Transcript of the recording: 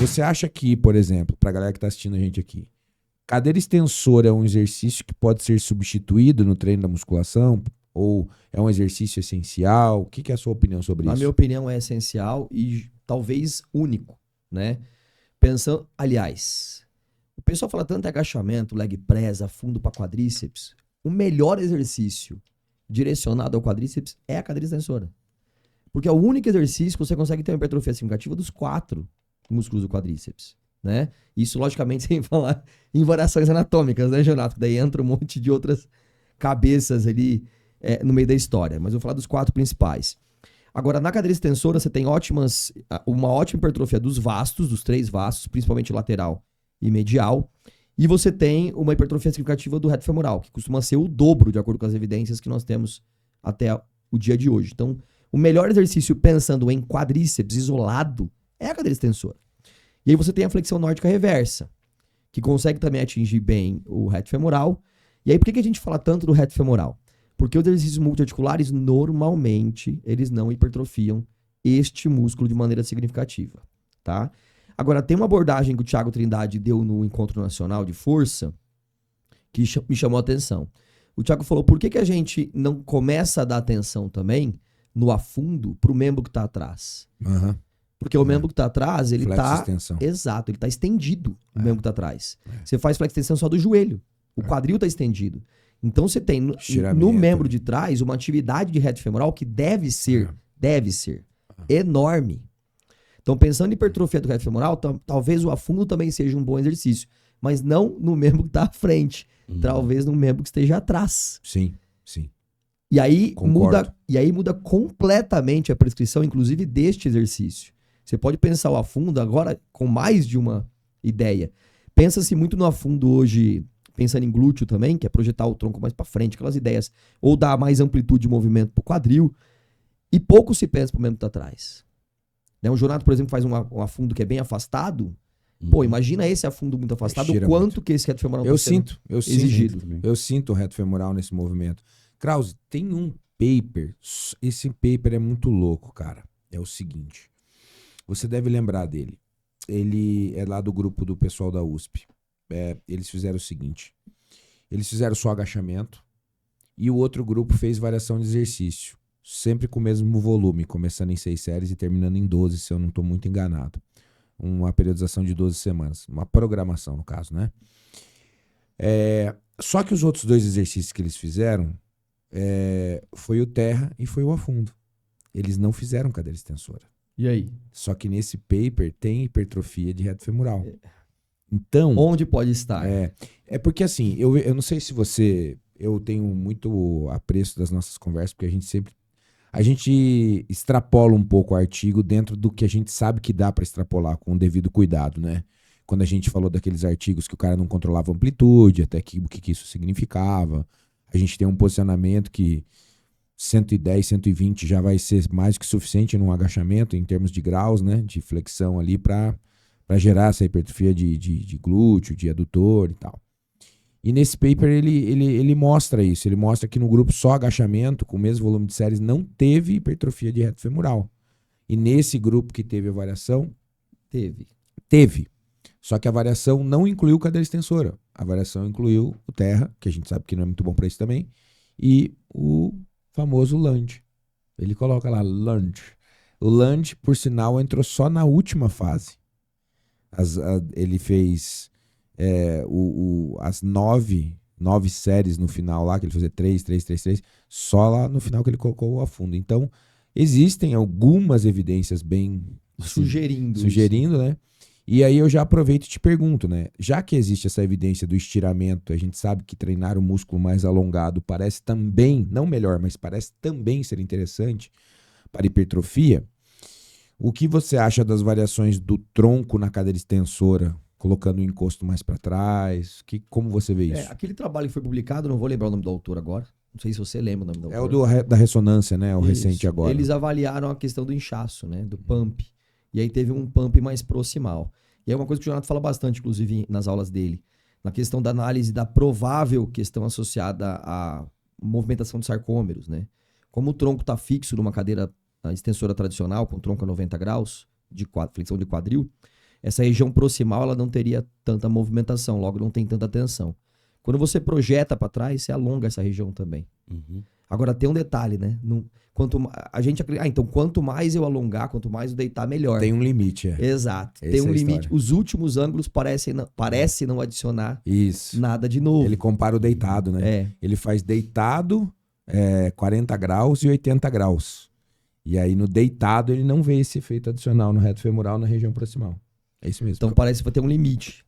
Você acha que, por exemplo, pra galera que tá assistindo a gente aqui, cadeira extensora é um exercício que pode ser substituído no treino da musculação? Ou é um exercício essencial? O que é a sua opinião sobre Na isso? minha opinião, é essencial e talvez único, né? Pensando, aliás, o pessoal fala tanto de agachamento, leg press, fundo para quadríceps. O melhor exercício direcionado ao quadríceps é a cadeira extensora. Porque é o único exercício que você consegue ter uma hipertrofia significativa dos 4 músculos do quadríceps, né? Isso, logicamente, sem falar em variações anatômicas, né, Jonato? Daí entra um monte de outras cabeças ali no meio da história. Mas eu vou falar dos 4 principais. Agora, na cadeira extensora, você tem uma ótima hipertrofia dos vastos, dos 3 vastos, principalmente lateral e medial. E você tem uma hipertrofia significativa do reto femoral, que costuma ser o dobro, de acordo com as evidências que nós temos até o dia de hoje. Então, o melhor exercício pensando em quadríceps isolado é a cadeira extensora. E aí você tem a flexão nórdica reversa, que consegue também atingir bem o reto femoral. E aí, por que a gente fala tanto do reto femoral? Porque os exercícios multiarticulares, normalmente, eles não hipertrofiam este músculo de maneira significativa, tá? Agora, tem uma abordagem que o Thiago Trindade deu no Encontro Nacional de Força que me chamou a atenção. O Thiago falou, por que a gente não começa a dar atenção também no afundo para o membro que está atrás? Uhum. Porque o membro que está atrás, ele está... Flexo-extensão. Exato, ele está estendido, o membro que está atrás. Você faz flexo-extensão só do joelho. O quadril está estendido. Então você tem no membro de trás uma atividade de reto femoral que deve ser enorme. Então, pensando em hipertrofia do reto femoral, talvez o afundo também seja um bom exercício, mas não no membro que está à frente, talvez no membro que esteja atrás. Sim, sim. E aí muda completamente a prescrição, inclusive deste exercício. Você pode pensar o afundo agora com mais de uma ideia. Pensa-se muito no afundo hoje, pensando em glúteo também, que é projetar o tronco mais para frente, aquelas ideias, ou dar mais amplitude de movimento para o quadril, e pouco se pensa para o membro que está atrás. Né? O Jonato, por exemplo, faz um afundo que é bem afastado. Pô, imagina esse afundo muito afastado, o quanto que esse reto femoral exigido. Eu sinto o reto femoral nesse movimento. Krause, tem um paper, esse paper é muito louco, cara. É o seguinte, você deve lembrar dele. Ele é lá do grupo do pessoal da USP. Eles fizeram o seguinte, eles fizeram só agachamento e o outro grupo fez variação de exercício, sempre com o mesmo volume, começando em 6 séries e terminando em 12, se eu não estou muito enganado. Uma periodização de 12 semanas, uma programação no caso, né? Só que os outros 2 exercícios que eles fizeram foi o terra e foi o afundo. Eles não fizeram cadeira extensora. E aí? Só que nesse paper tem hipertrofia de reto femoral. Então... Onde pode estar? É porque assim, eu não sei se você... Eu tenho muito apreço das nossas conversas, porque a gente extrapola um pouco o artigo dentro do que a gente sabe que dá para extrapolar com o devido cuidado, né? Quando a gente falou daqueles artigos que o cara não controlava a amplitude, até o que isso significava. A gente tem um posicionamento que 110, 120 já vai ser mais que suficiente num agachamento em termos de graus, né? De flexão ali para gerar essa hipertrofia de glúteo, de adutor e tal. E nesse paper ele mostra isso. Ele mostra que no grupo só agachamento, com o mesmo volume de séries, não teve hipertrofia de reto femoral. E nesse grupo que teve a variação... Teve. Só que a variação não incluiu cadeira extensora. A variação incluiu o terra, que a gente sabe que não é muito bom para isso também, e o famoso lunge. Ele coloca lá, lunge. O lunge, por sinal, entrou só na última fase. Ele fez... as 9 séries no final lá, que ele fazia 3, só lá no final que ele colocou o afundo. Então, existem algumas evidências bem... Sugerindo, né? E aí eu já aproveito e te pergunto, né? Já que existe essa evidência do estiramento, a gente sabe que treinar o músculo mais alongado parece também, não melhor, mas parece também ser interessante para hipertrofia. O que você acha das variações do tronco na cadeira extensora, colocando o encosto mais para trás? Como você vê isso? Aquele trabalho que foi publicado, não vou lembrar o nome do autor agora. Não sei se você lembra o nome do autor. É o da ressonância, né? O isso. Recente agora. Eles avaliaram a questão do inchaço, né? Do pump. E aí teve um pump mais proximal. E é uma coisa que o Jonato fala bastante, inclusive, nas aulas dele. Na questão da análise da provável questão associada à movimentação de sarcômeros, né? Como o tronco está fixo numa cadeira extensora tradicional, com tronco a 90 graus, de flexão de quadril, essa região proximal ela não teria tanta movimentação, logo não tem tanta tensão. Quando você projeta para trás, você alonga essa região também. Uhum. Agora tem um detalhe, né? Então quanto mais eu alongar, quanto mais eu deitar, melhor. Tem um limite, é. Exato. Essa Tem é um a limite. história. Os últimos ângulos parece não adicionar Isso. nada de novo. Ele compara o deitado, né? É. Ele faz deitado 40 graus e 80 graus. E aí no deitado ele não vê esse efeito adicional no reto femoral na região proximal. É isso mesmo. Então parece que vai ter um limite.